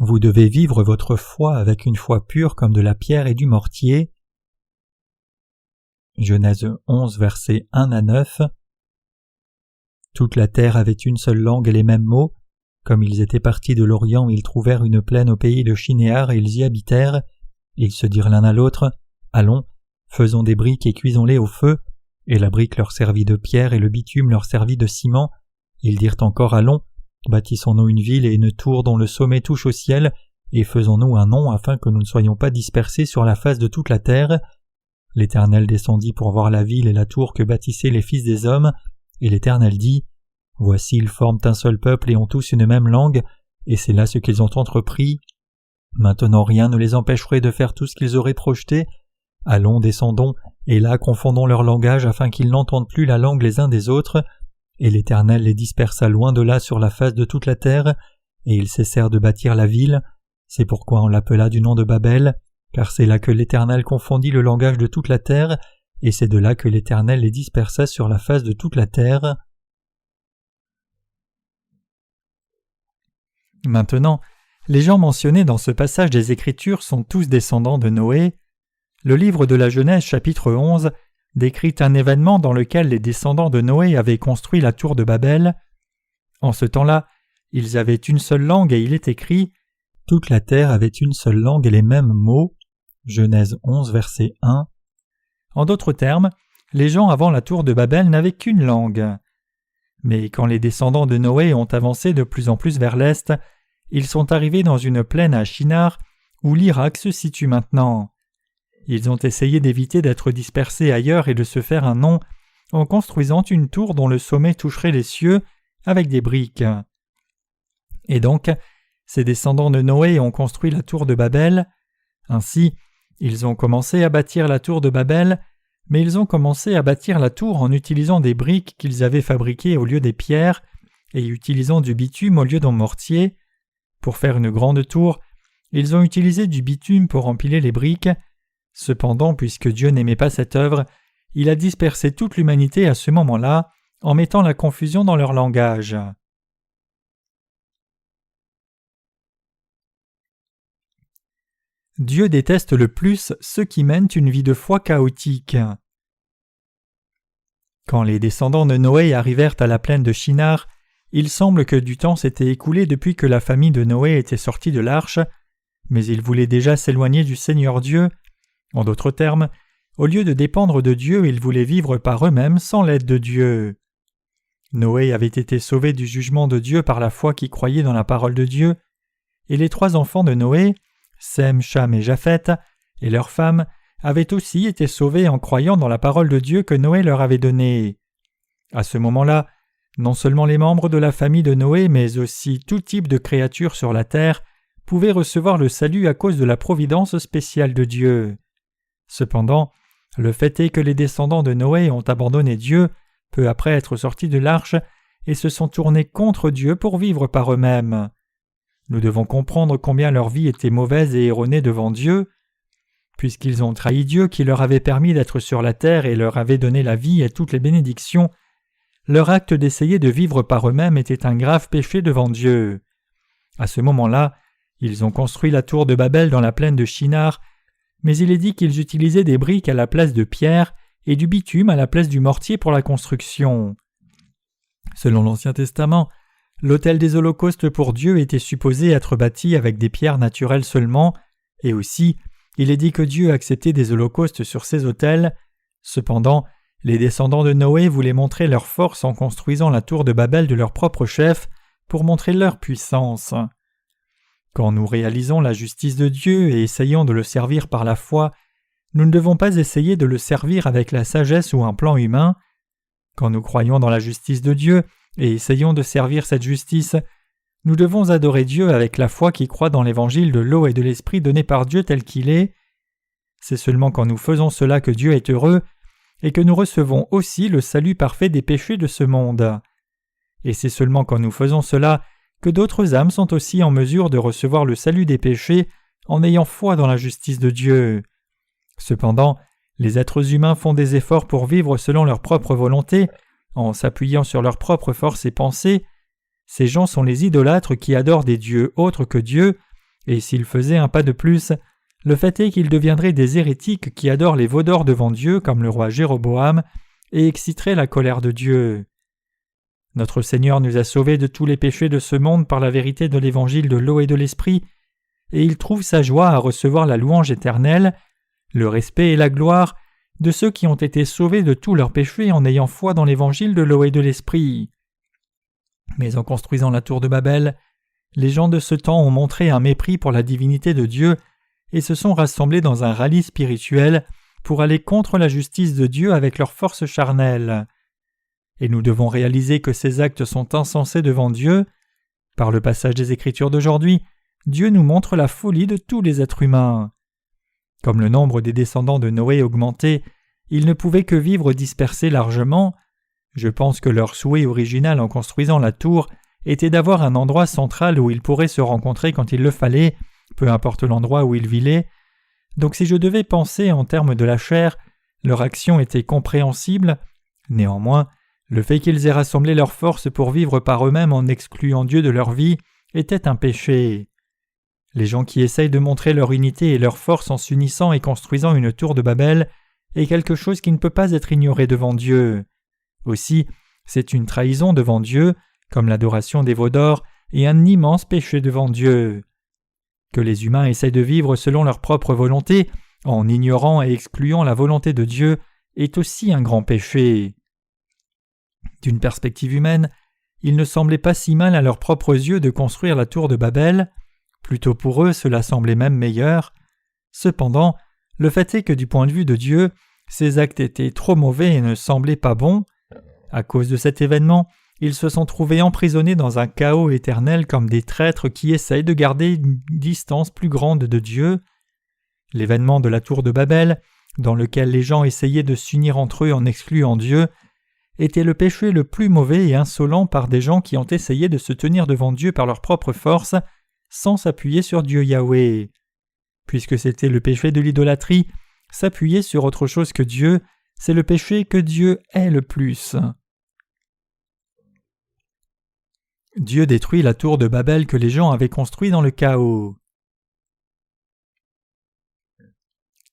Vous devez vivre votre foi avec une foi pure comme de la pierre et du mortier. Genèse 11, versets 1 à 9. Toute la terre avait une seule langue et les mêmes mots. Comme ils étaient partis de l'Orient, ils trouvèrent une plaine au pays de Shinéar et ils y habitèrent. Ils se dirent l'un à l'autre, « Allons, faisons des briques et cuisons-les au feu. » Et la brique leur servit de pierre et le bitume leur servit de ciment. Ils dirent encore, « Allons, bâtissons-nous une ville et une tour dont le sommet touche au ciel, et faisons-nous un nom afin que nous ne soyons pas dispersés sur la face de toute la terre. » L'Éternel descendit pour voir la ville et la tour que bâtissaient les fils des hommes, et l'Éternel dit, « Voici, ils forment un seul peuple et ont tous une même langue, et c'est là ce qu'ils ont entrepris. Maintenant rien ne les empêcherait de faire tout ce qu'ils auraient projeté. Allons, descendons, et là confondons leur langage afin qu'ils n'entendent plus la langue les uns des autres. » Et l'Éternel les dispersa loin de là sur la face de toute la terre, et ils cessèrent de bâtir la ville. C'est pourquoi on l'appela du nom de Babel, car c'est là que l'Éternel confondit le langage de toute la terre, et c'est de là que l'Éternel les dispersa sur la face de toute la terre. Maintenant, les gens mentionnés dans ce passage des Écritures sont tous descendants de Noé. Le livre de la Genèse chapitre 11 décrit un événement dans lequel les descendants de Noé avaient construit la tour de Babel. En ce temps-là, ils avaient une seule langue et il est écrit « Toute la terre avait une seule langue et les mêmes mots » Genèse 11, verset 1. En d'autres termes, les gens avant la tour de Babel n'avaient qu'une langue. Mais quand les descendants de Noé ont avancé de plus en plus vers l'est, ils sont arrivés dans une plaine à Shinar, où l'Irak se situe maintenant. Ils ont essayé d'éviter d'être dispersés ailleurs et de se faire un nom en construisant une tour dont le sommet toucherait les cieux avec des briques. Et donc, ces descendants de Noé ont construit la tour de Babel. Ainsi, ils ont commencé à bâtir la tour de Babel, mais ils ont commencé à bâtir la tour en utilisant des briques qu'ils avaient fabriquées au lieu des pierres et utilisant du bitume au lieu d'un mortier. Pour faire une grande tour, ils ont utilisé du bitume pour empiler les briques. Cependant, puisque Dieu n'aimait pas cette œuvre, il a dispersé toute l'humanité à ce moment-là en mettant la confusion dans leur langage. Dieu déteste le plus ceux qui mènent une vie de foi chaotique. Quand les descendants de Noé arrivèrent à la plaine de Shinar, il semble que du temps s'était écoulé depuis que la famille de Noé était sortie de l'arche, mais ils voulaient déjà s'éloigner du Seigneur Dieu. En d'autres termes, au lieu de dépendre de Dieu, ils voulaient vivre par eux-mêmes sans l'aide de Dieu. Noé avait été sauvé du jugement de Dieu par la foi qui croyait dans la parole de Dieu, et les 3 enfants de Noé, Sem, Cham et Japheth, et leurs femmes, avaient aussi été sauvés en croyant dans la parole de Dieu que Noé leur avait donnée. À ce moment-là, non seulement les membres de la famille de Noé, mais aussi tout type de créatures sur la terre pouvaient recevoir le salut à cause de la providence spéciale de Dieu. Cependant, le fait est que les descendants de Noé ont abandonné Dieu peu après être sortis de l'arche et se sont tournés contre Dieu pour vivre par eux-mêmes. Nous devons comprendre combien leur vie était mauvaise et erronée devant Dieu. Puisqu'ils ont trahi Dieu qui leur avait permis d'être sur la terre et leur avait donné la vie et toutes les bénédictions, leur acte d'essayer de vivre par eux-mêmes était un grave péché devant Dieu. À ce moment-là, ils ont construit la tour de Babel dans la plaine de Shinar, mais il est dit qu'ils utilisaient des briques à la place de pierres et du bitume à la place du mortier pour la construction. Selon l'Ancien Testament, l'autel des holocaustes pour Dieu était supposé être bâti avec des pierres naturelles seulement, et aussi, il est dit que Dieu acceptait des holocaustes sur ces autels. Cependant, les descendants de Noé voulaient montrer leur force en construisant la tour de Babel de leur propre chef pour montrer leur puissance. Quand nous réalisons la justice de Dieu et essayons de le servir par la foi, nous ne devons pas essayer de le servir avec la sagesse ou un plan humain. Quand nous croyons dans la justice de Dieu et essayons de servir cette justice, nous devons adorer Dieu avec la foi qui croit dans l'évangile de l'eau et de l'esprit donné par Dieu tel qu'il est. C'est seulement quand nous faisons cela que Dieu est heureux et que nous recevons aussi le salut parfait des péchés de ce monde. Et c'est seulement quand nous faisons cela que d'autres âmes sont aussi en mesure de recevoir le salut des péchés en ayant foi dans la justice de Dieu. Cependant, les êtres humains font des efforts pour vivre selon leur propre volonté, en s'appuyant sur leurs propres forces et pensées. Ces gens sont les idolâtres qui adorent des dieux autres que Dieu, et s'ils faisaient un pas de plus, le fait est qu'ils deviendraient des hérétiques qui adorent les veaux d'or devant Dieu comme le roi Jéroboam et exciteraient la colère de Dieu. Notre Seigneur nous a sauvés de tous les péchés de ce monde par la vérité de l'évangile de l'eau et de l'esprit, et il trouve sa joie à recevoir la louange éternelle, le respect et la gloire de ceux qui ont été sauvés de tous leurs péchés en ayant foi dans l'évangile de l'eau et de l'esprit. Mais en construisant la tour de Babel, les gens de ce temps ont montré un mépris pour la divinité de Dieu et se sont rassemblés dans un rallye spirituel pour aller contre la justice de Dieu avec leur force charnelle. Et nous devons réaliser que ces actes sont insensés devant Dieu. Par le passage des Écritures d'aujourd'hui, Dieu nous montre la folie de tous les êtres humains. Comme le nombre des descendants de Noé augmentait, ils ne pouvaient que vivre dispersés largement. Je pense que leur souhait original en construisant la tour était d'avoir un endroit central où ils pourraient se rencontrer quand il le fallait, peu importe l'endroit où ils vivaient. Donc si je devais penser en termes de la chair, leur action était compréhensible. Néanmoins, le fait qu'ils aient rassemblé leurs forces pour vivre par eux-mêmes en excluant Dieu de leur vie était un péché. Les gens qui essayent de montrer leur unité et leur force en s'unissant et construisant une tour de Babel est quelque chose qui ne peut pas être ignoré devant Dieu. Aussi, c'est une trahison devant Dieu, comme l'adoration des veaux d'or, et un immense péché devant Dieu. Que les humains essayent de vivre selon leur propre volonté, en ignorant et excluant la volonté de Dieu, est aussi un grand péché. D'une perspective humaine, il ne semblait pas si mal à leurs propres yeux de construire la tour de Babel. Plutôt pour eux, cela semblait même meilleur. Cependant, le fait est que du point de vue de Dieu, ces actes étaient trop mauvais et ne semblaient pas bons. À cause de cet événement, ils se sont trouvés emprisonnés dans un chaos éternel comme des traîtres qui essayent de garder une distance plus grande de Dieu. L'événement de la tour de Babel, dans lequel les gens essayaient de s'unir entre eux en excluant Dieu, était le péché le plus mauvais et insolent par des gens qui ont essayé de se tenir devant Dieu par leur propre force, sans s'appuyer sur Dieu Yahweh. Puisque c'était le péché de l'idolâtrie, s'appuyer sur autre chose que Dieu, c'est le péché que Dieu hait le plus. Dieu détruit la tour de Babel que les gens avaient construite dans le chaos.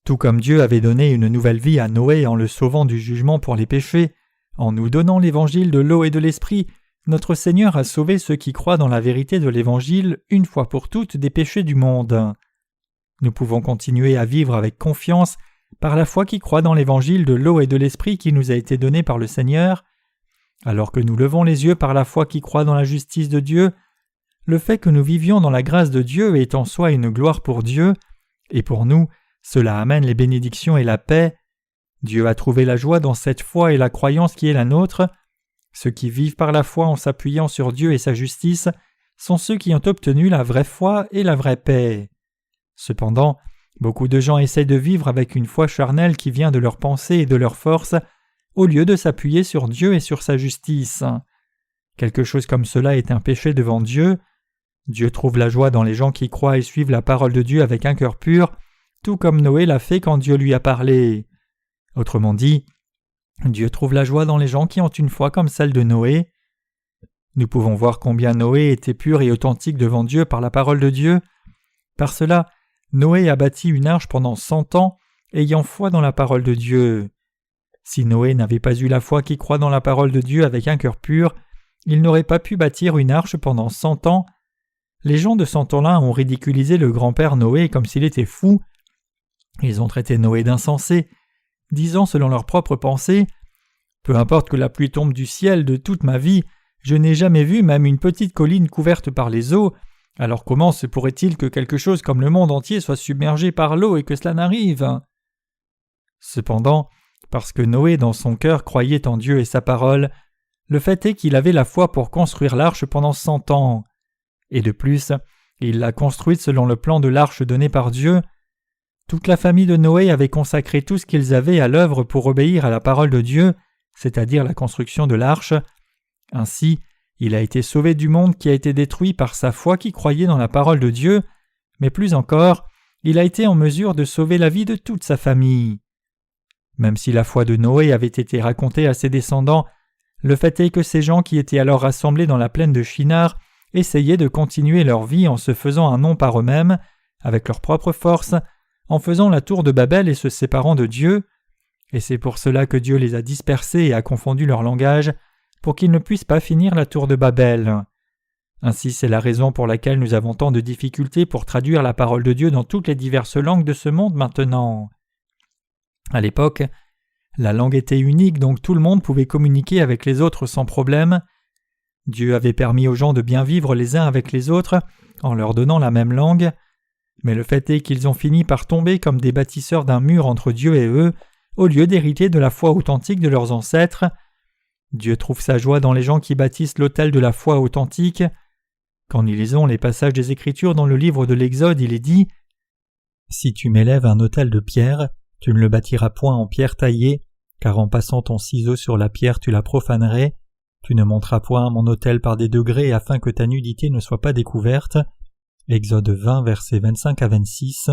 Tout comme Dieu avait donné une nouvelle vie à Noé en le sauvant du jugement pour les péchés, en nous donnant l'évangile de l'eau et de l'esprit, notre Seigneur a sauvé ceux qui croient dans la vérité de l'évangile une fois pour toutes des péchés du monde. Nous pouvons continuer à vivre avec confiance par la foi qui croit dans l'évangile de l'eau et de l'esprit qui nous a été donné par le Seigneur. Alors que nous levons les yeux par la foi qui croit dans la justice de Dieu, le fait que nous vivions dans la grâce de Dieu est en soi une gloire pour Dieu, et pour nous, cela amène les bénédictions et la paix. Dieu a trouvé la joie dans cette foi et la croyance qui est la nôtre. Ceux qui vivent par la foi en s'appuyant sur Dieu et sa justice sont ceux qui ont obtenu la vraie foi et la vraie paix. Cependant, beaucoup de gens essaient de vivre avec une foi charnelle qui vient de leurs pensées et de leurs forces, au lieu de s'appuyer sur Dieu et sur sa justice. Quelque chose comme cela est un péché devant Dieu. Dieu trouve la joie dans les gens qui croient et suivent la parole de Dieu avec un cœur pur, tout comme Noé l'a fait quand Dieu lui a parlé. Autrement dit, Dieu trouve la joie dans les gens qui ont une foi comme celle de Noé. Nous pouvons voir combien Noé était pur et authentique devant Dieu par la parole de Dieu. Par cela, Noé a bâti une arche pendant 100 ans, ayant foi dans la parole de Dieu. Si Noé n'avait pas eu la foi qui croit dans la parole de Dieu avec un cœur pur, il n'aurait pas pu bâtir une arche pendant 100 ans. Les gens de ce temps-là ont ridiculisé le grand-père Noé comme s'il était fou. Ils ont traité Noé d'insensé, disant selon leurs propres pensées « Peu importe que la pluie tombe du ciel de toute ma vie, je n'ai jamais vu même une petite colline couverte par les eaux, alors comment se pourrait-il que quelque chose comme le monde entier soit submergé par l'eau et que cela n'arrive ?» Cependant, parce que Noé dans son cœur croyait en Dieu et sa parole, le fait est qu'il avait la foi pour construire l'arche pendant 100 ans. Et de plus, il l'a construite selon le plan de l'arche donné par Dieu. Toute la famille de Noé avait consacré tout ce qu'ils avaient à l'œuvre pour obéir à la parole de Dieu, c'est-à-dire la construction de l'arche. Ainsi, il a été sauvé du monde qui a été détruit par sa foi qui croyait dans la parole de Dieu, mais plus encore, il a été en mesure de sauver la vie de toute sa famille. Même si la foi de Noé avait été racontée à ses descendants, le fait est que ces gens qui étaient alors rassemblés dans la plaine de Shinar essayaient de continuer leur vie en se faisant un nom par eux-mêmes, avec leur propre force, en faisant la tour de Babel et se séparant de Dieu, et c'est pour cela que Dieu les a dispersés et a confondu leur langage, pour qu'ils ne puissent pas finir la tour de Babel. Ainsi c'est la raison pour laquelle nous avons tant de difficultés pour traduire la parole de Dieu dans toutes les diverses langues de ce monde maintenant. À l'époque, la langue était unique, donc tout le monde pouvait communiquer avec les autres sans problème. Dieu avait permis aux gens de bien vivre les uns avec les autres en leur donnant la même langue, mais le fait est qu'ils ont fini par tomber comme des bâtisseurs d'un mur entre Dieu et eux, au lieu d'hériter de la foi authentique de leurs ancêtres. Dieu trouve sa joie dans les gens qui bâtissent l'autel de la foi authentique. Quand nous lisons les passages des Écritures dans le livre de l'Exode, il est dit « Si tu m'élèves un autel de pierre, tu ne le bâtiras point en pierre taillée, car en passant ton ciseau sur la pierre tu la profanerais. Tu ne monteras point mon autel par des degrés afin que ta nudité ne soit pas découverte. » Exode 20, versets 25 à 26.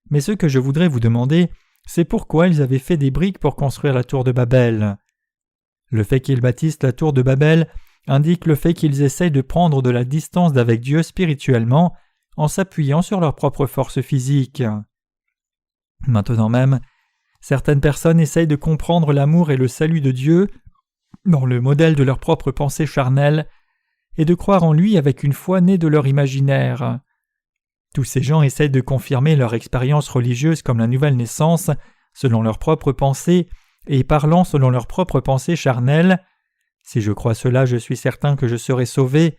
Mais ce que je voudrais vous demander, c'est pourquoi ils avaient fait des briques pour construire la tour de Babel. Le fait qu'ils bâtissent la tour de Babel indique le fait qu'ils essayent de prendre de la distance d'avec Dieu spirituellement en s'appuyant sur leur propre force physique. Maintenant même, certaines personnes essayent de comprendre l'amour et le salut de Dieu dans le modèle de leur propre pensée charnelle et de croire en lui avec une foi née de leur imaginaire. Tous ces gens essayent de confirmer leur expérience religieuse comme la nouvelle naissance selon leur propre pensée et parlant selon leur propre pensée charnelle. Si je crois cela, je suis certain que je serai sauvé.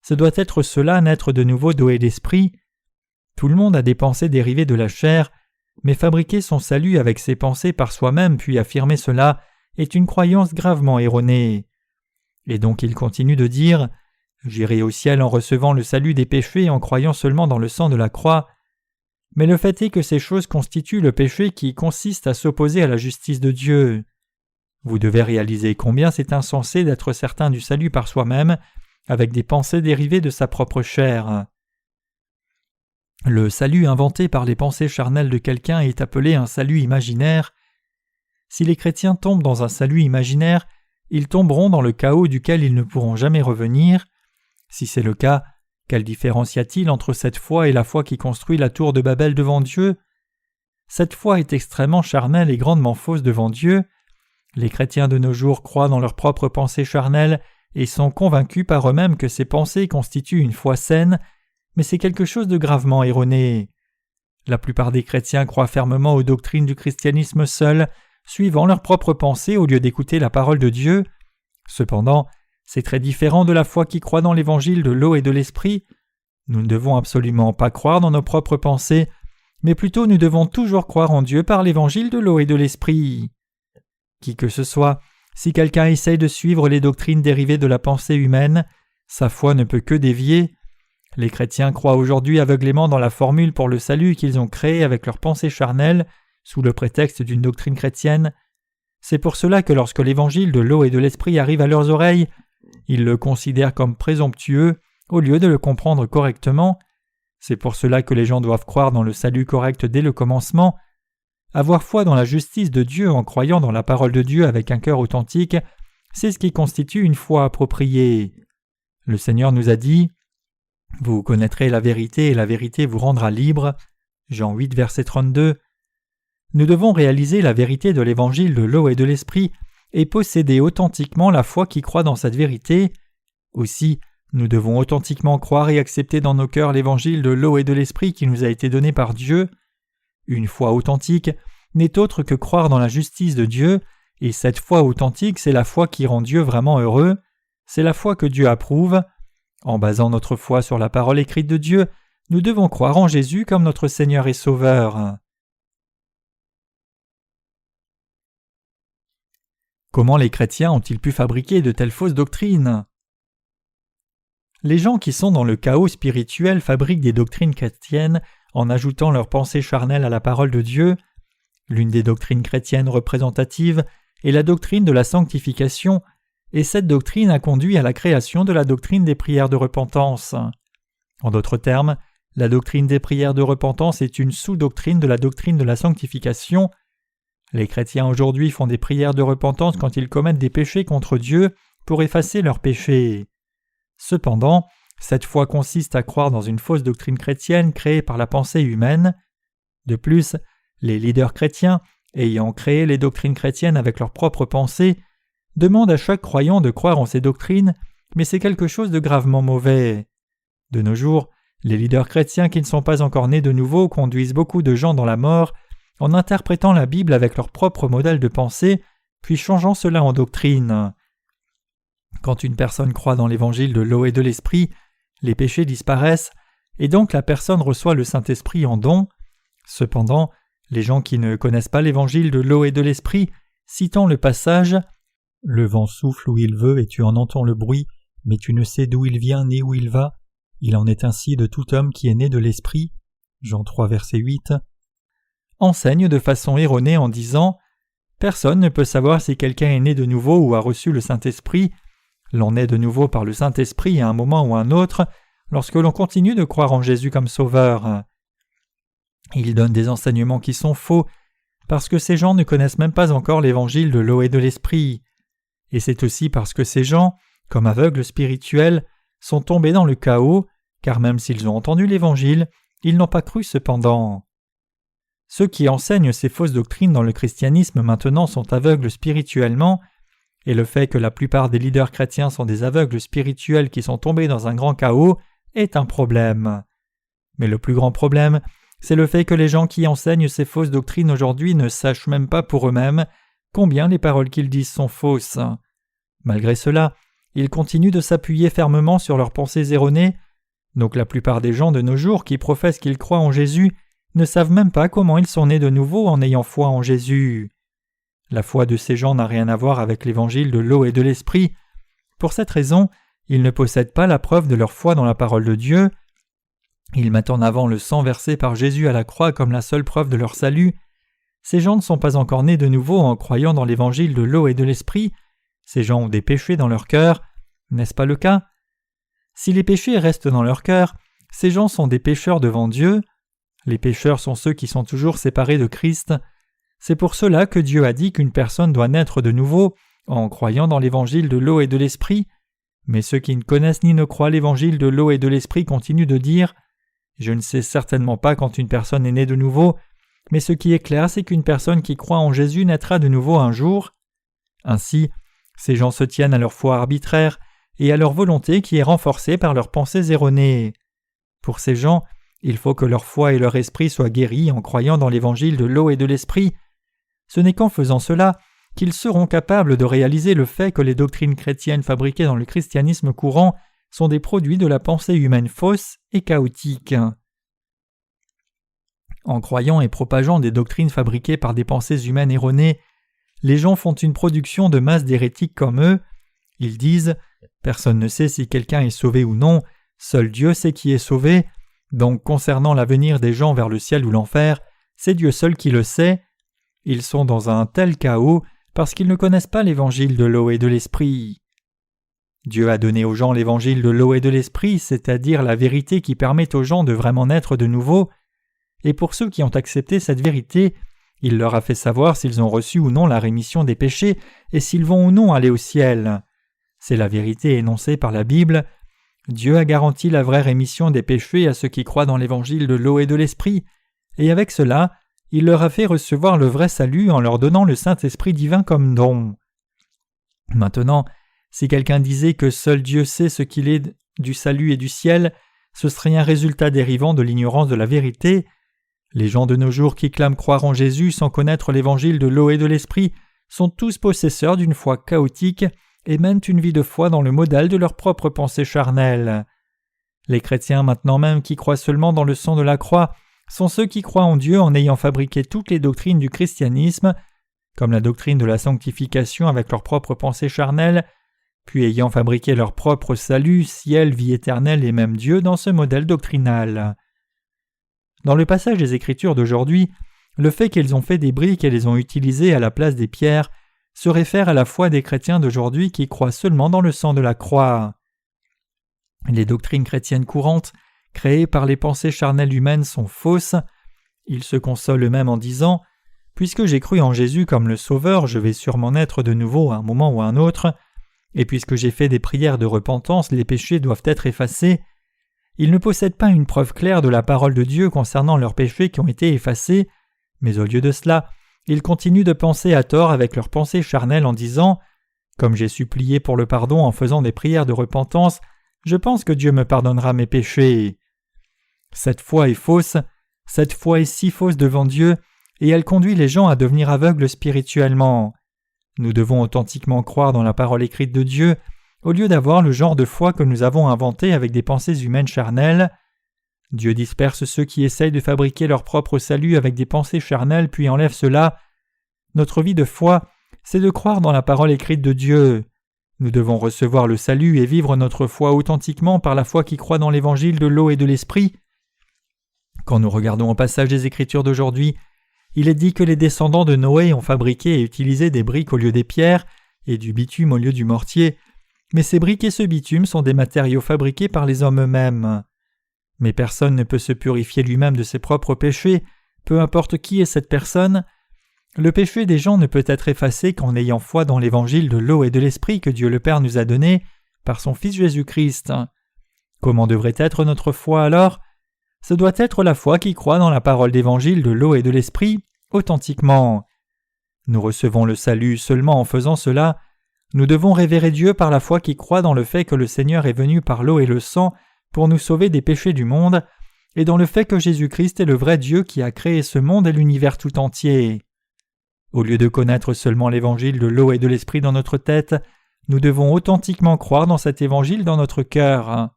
Ce doit être cela, naître de nouveau d'eau et d'esprit. Tout le monde a des pensées dérivées de la chair, mais fabriquer son salut avec ses pensées par soi-même puis affirmer cela est une croyance gravement erronée. Et donc il continue de dire « J'irai au ciel en recevant le salut des péchés en croyant seulement dans le sang de la croix ». Mais le fait est que ces choses constituent le péché qui consiste à s'opposer à la justice de Dieu. Vous devez réaliser combien c'est insensé d'être certain du salut par soi-même avec des pensées dérivées de sa propre chair. Le salut inventé par les pensées charnelles de quelqu'un est appelé un salut imaginaire. Si les chrétiens tombent dans un salut imaginaire, ils tomberont dans le chaos duquel ils ne pourront jamais revenir. Si c'est le cas, quelle différence y a-t-il entre cette foi et la foi qui construit la tour de Babel devant Dieu? Cette foi est extrêmement charnelle et grandement fausse devant Dieu. Les chrétiens de nos jours croient dans leurs propres pensées charnelles et sont convaincus par eux-mêmes que ces pensées constituent une foi saine, mais c'est quelque chose de gravement erroné. La plupart des chrétiens croient fermement aux doctrines du christianisme seul, suivant leurs propres pensées au lieu d'écouter la parole de Dieu. Cependant, c'est très différent de la foi qui croit dans l'évangile de l'eau et de l'esprit. Nous ne devons absolument pas croire dans nos propres pensées, mais plutôt nous devons toujours croire en Dieu par l'évangile de l'eau et de l'esprit. Qui que ce soit, si quelqu'un essaye de suivre les doctrines dérivées de la pensée humaine, sa foi ne peut que dévier. Les chrétiens croient aujourd'hui aveuglément dans la formule pour le salut qu'ils ont créée avec leur pensée charnelle, sous le prétexte d'une doctrine chrétienne. C'est pour cela que lorsque l'évangile de l'eau et de l'esprit arrive à leurs oreilles, ils le considèrent comme présomptueux au lieu de le comprendre correctement. C'est pour cela que les gens doivent croire dans le salut correct dès le commencement. Avoir foi dans la justice de Dieu en croyant dans la parole de Dieu avec un cœur authentique, c'est ce qui constitue une foi appropriée. Le Seigneur nous a dit « Vous connaîtrez la vérité et la vérité vous rendra libre » Jean 8, verset 32. Nous devons réaliser la vérité de l'évangile de l'eau et de l'esprit et posséder authentiquement la foi qui croit dans cette vérité. Aussi, nous devons authentiquement croire et accepter dans nos cœurs l'évangile de l'eau et de l'esprit qui nous a été donné par Dieu. Une foi authentique n'est autre que croire dans la justice de Dieu, et cette foi authentique, c'est la foi qui rend Dieu vraiment heureux. C'est la foi que Dieu approuve. En basant notre foi sur la parole écrite de Dieu, nous devons croire en Jésus comme notre Seigneur et Sauveur. Comment les chrétiens ont-ils pu fabriquer de telles fausses doctrines? Les gens qui sont dans le chaos spirituel fabriquent des doctrines chrétiennes en ajoutant leurs pensées charnelles à la parole de Dieu. L'une des doctrines chrétiennes représentatives est la doctrine de la sanctification, et cette doctrine a conduit à la création de la doctrine des prières de repentance. En d'autres termes, la doctrine des prières de repentance est une sous-doctrine de la doctrine de la sanctification. Les chrétiens aujourd'hui font des prières de repentance quand ils commettent des péchés contre Dieu pour effacer leurs péchés. Cependant, cette foi consiste à croire dans une fausse doctrine chrétienne créée par la pensée humaine. De plus, les leaders chrétiens, ayant créé les doctrines chrétiennes avec leurs propres pensées, demandent à chaque croyant de croire en ces doctrines, mais c'est quelque chose de gravement mauvais. De nos jours, les leaders chrétiens qui ne sont pas encore nés de nouveau conduisent beaucoup de gens dans la mort en interprétant la Bible avec leur propre modèle de pensée, puis changeant cela en doctrine. Quand une personne croit dans l'évangile de l'eau et de l'esprit, les péchés disparaissent, et donc la personne reçoit le Saint-Esprit en don. Cependant, les gens qui ne connaissent pas l'évangile de l'eau et de l'esprit, citant le passage « Le vent souffle où il veut et tu en entends le bruit, mais tu ne sais d'où il vient ni où il va. Il en est ainsi de tout homme qui est né de l'esprit. » Jean 3, verset 8. Enseigne de façon erronée en disant « Personne ne peut savoir si quelqu'un est né de nouveau ou a reçu le Saint-Esprit. L'on naît de nouveau par le Saint-Esprit à un moment ou à un autre, lorsque l'on continue de croire en Jésus comme Sauveur. » Il donne des enseignements qui sont faux, parce que ces gens ne connaissent même pas encore l'évangile de l'eau et de l'esprit. Et c'est aussi parce que ces gens, comme aveugles spirituels, sont tombés dans le chaos, car même s'ils ont entendu l'évangile, ils n'ont pas cru cependant. Ceux qui enseignent ces fausses doctrines dans le christianisme maintenant sont aveugles spirituellement, et le fait que la plupart des leaders chrétiens sont des aveugles spirituels qui sont tombés dans un grand chaos est un problème. Mais le plus grand problème, c'est le fait que les gens qui enseignent ces fausses doctrines aujourd'hui ne sachent même pas pour eux-mêmes combien les paroles qu'ils disent sont fausses. Malgré cela, ils continuent de s'appuyer fermement sur leurs pensées erronées, donc la plupart des gens de nos jours qui professent qu'ils croient en Jésus ne savent même pas comment ils sont nés de nouveau en ayant foi en Jésus. La foi de ces gens n'a rien à voir avec l'évangile de l'eau et de l'esprit. Pour cette raison, ils ne possèdent pas la preuve de leur foi dans la parole de Dieu. Ils mettent en avant le sang versé par Jésus à la croix comme la seule preuve de leur salut. Ces gens ne sont pas encore nés de nouveau en croyant dans l'évangile de l'eau et de l'esprit. Ces gens ont des péchés dans leur cœur. N'est-ce pas le cas? Si les péchés restent dans leur cœur, ces gens sont des pécheurs devant Dieu. Les pécheurs sont ceux qui sont toujours séparés de Christ. C'est pour cela que Dieu a dit qu'une personne doit naître de nouveau en croyant dans l'évangile de l'eau et de l'esprit. Mais ceux qui ne connaissent ni ne croient l'évangile de l'eau et de l'esprit continuent de dire « Je ne sais certainement pas quand une personne est née de nouveau, mais ce qui est clair, c'est qu'une personne qui croit en Jésus naîtra de nouveau un jour. » Ainsi, ces gens se tiennent à leur foi arbitraire et à leur volonté qui est renforcée par leurs pensées erronées. Pour ces gens, il faut que leur foi et leur esprit soient guéris en croyant dans l'évangile de l'eau et de l'esprit. Ce n'est qu'en faisant cela qu'ils seront capables de réaliser le fait que les doctrines chrétiennes fabriquées dans le christianisme courant sont des produits de la pensée humaine fausse et chaotique. En croyant et propageant des doctrines fabriquées par des pensées humaines erronées, les gens font une production de masse d'hérétiques comme eux. Ils disent « Personne ne sait si quelqu'un est sauvé ou non, seul Dieu sait qui est sauvé, donc concernant l'avenir des gens vers le ciel ou l'enfer, c'est Dieu seul qui le sait. » Ils sont dans un tel chaos parce qu'ils ne connaissent pas l'évangile de l'eau et de l'esprit. Dieu a donné aux gens l'évangile de l'eau et de l'esprit, c'est-à-dire la vérité qui permet aux gens de vraiment naître de nouveau, et pour ceux qui ont accepté cette vérité, il leur a fait savoir s'ils ont reçu ou non la rémission des péchés et s'ils vont ou non aller au ciel. C'est la vérité énoncée par la Bible. Dieu a garanti la vraie rémission des péchés à ceux qui croient dans l'évangile de l'eau et de l'esprit, et avec cela, il leur a fait recevoir le vrai salut en leur donnant le Saint-Esprit divin comme don. Maintenant, si quelqu'un disait que seul Dieu sait ce qu'il est du salut et du ciel, ce serait un résultat dérivant de l'ignorance de la vérité. Les gens de nos jours qui clament croire en Jésus sans connaître l'évangile de l'eau et de l'esprit sont tous possesseurs d'une foi chaotique et mènent une vie de foi dans le modèle de leur propre pensée charnelle. Les chrétiens maintenant même qui croient seulement dans le sang de la croix sont ceux qui croient en Dieu en ayant fabriqué toutes les doctrines du christianisme, comme la doctrine de la sanctification avec leur propre pensée charnelle, puis ayant fabriqué leur propre salut, ciel, vie éternelle et même Dieu dans ce modèle doctrinal. Dans le passage des Écritures d'aujourd'hui, le fait qu'ils ont fait des briques et les ont utilisées à la place des pierres se réfère à la foi des chrétiens d'aujourd'hui qui croient seulement dans le sang de la croix. Les doctrines chrétiennes courantes, créées par les pensées charnelles humaines, sont fausses. Ils se consolent eux-mêmes en disant « Puisque j'ai cru en Jésus comme le Sauveur, je vais sûrement naître de nouveau à un moment ou à un autre. et puisque j'ai fait des prières de repentance, les péchés doivent être effacés. Ils ne possèdent pas une preuve claire de la parole de Dieu concernant leurs péchés qui ont été effacés, mais au lieu de cela, ils continuent de penser à tort avec leurs pensées charnelles en disant « Comme j'ai supplié pour le pardon en faisant des prières de repentance, je pense que Dieu me pardonnera mes péchés. » Cette foi est fausse, cette foi est si fausse devant Dieu, et elle conduit les gens à devenir aveugles spirituellement. Nous devons authentiquement croire dans la parole écrite de Dieu, au lieu d'avoir le genre de foi que nous avons inventé avec des pensées humaines charnelles. Dieu disperse ceux qui essayent de fabriquer leur propre salut avec des pensées charnelles puis enlève cela. Notre vie de foi, c'est de croire dans la parole écrite de Dieu. Nous devons recevoir le salut et vivre notre foi authentiquement par la foi qui croit dans l'évangile de l'eau et de l'esprit. Quand nous regardons au passage des Écritures d'aujourd'hui, il est dit que les descendants de Noé ont fabriqué et utilisé des briques au lieu des pierres et du bitume au lieu du mortier, mais ces briques et ce bitume sont des matériaux fabriqués par les hommes eux-mêmes. Mais personne ne peut se purifier lui-même de ses propres péchés, peu importe qui est cette personne. Le péché des gens ne peut être effacé qu'en ayant foi dans l'évangile de l'eau et de l'esprit que Dieu le Père nous a donné par son Fils Jésus-Christ. Comment devrait être notre foi alors ? Ce doit être la foi qui croit dans la parole d'évangile de l'eau et de l'esprit, authentiquement. Nous recevons le salut seulement en faisant cela. Nous devons révérer Dieu par la foi qui croit dans le fait que le Seigneur est venu par l'eau et le sang pour nous sauver des péchés du monde, et dans le fait que Jésus-Christ est le vrai Dieu qui a créé ce monde et l'univers tout entier. Au lieu de connaître seulement l'évangile de l'eau et de l'esprit dans notre tête, nous devons authentiquement croire dans cet évangile dans notre cœur.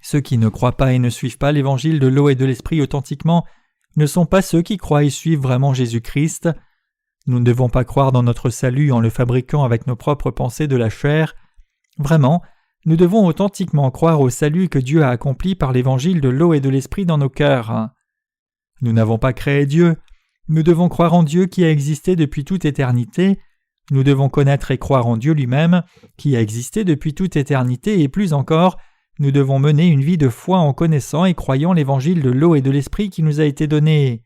Ceux qui ne croient pas et ne suivent pas l'évangile de l'eau et de l'esprit authentiquement ne sont pas ceux qui croient et suivent vraiment Jésus-Christ. Nous ne devons pas croire dans notre salut en le fabriquant avec nos propres pensées de la chair. Vraiment, nous devons authentiquement croire au salut que Dieu a accompli par l'évangile de l'eau et de l'esprit dans nos cœurs. Nous n'avons pas créé Dieu. Nous devons croire en Dieu qui a existé depuis toute éternité. Nous devons connaître et croire en Dieu lui-même, qui a existé depuis toute éternité, et plus encore, nous devons mener une vie de foi en connaissant et croyant l'évangile de l'eau et de l'esprit qui nous a été donné.